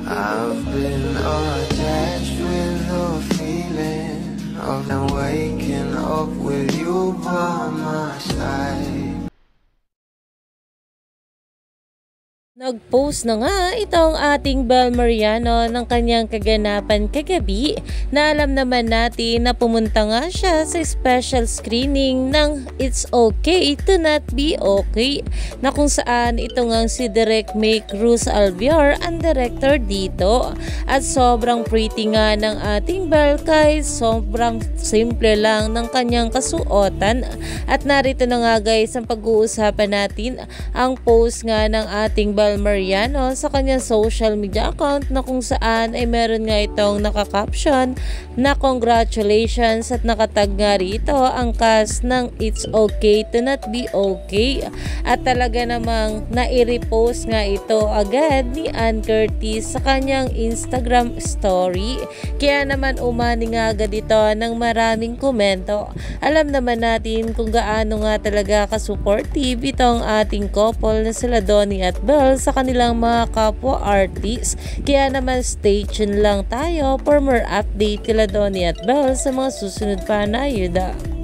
I've been attached with the feeling of them waking up with you by my side. Nag-post na nga itong ating Bel Mariano ng kanyang kaganapan kagabi na alam naman natin na pumunta nga siya sa special screening ng It's Okay to Not Be Okay na kung saan ito nga si Direk May Cruz Alviar ang director dito at sobrang pretty nga ng ating Bel kahit sobrang simple lang ng kanyang kasuotan at narito na nga guys ang pag-uusapan natin ang post nga ng ating Bel Mariano sa kanyang social media account na kung saan ay meron nga itong nakakaption na congratulations at nakatag nga rito ang cast ng It's Okay to Not Be Okay at talaga namang nai-repost nga ito agad ni Ann Curtis sa kanyang Instagram story kaya naman umani nga agad ito ng maraming komento. Alam naman natin kung gaano nga talaga ka-supportive itong ating couple na sila Donnie at Belle sa kanilang mga kapwa artists. Kaya naman stay tuned lang tayo for more update kila Donnie at Belle sa mga susunod pa na ayuda.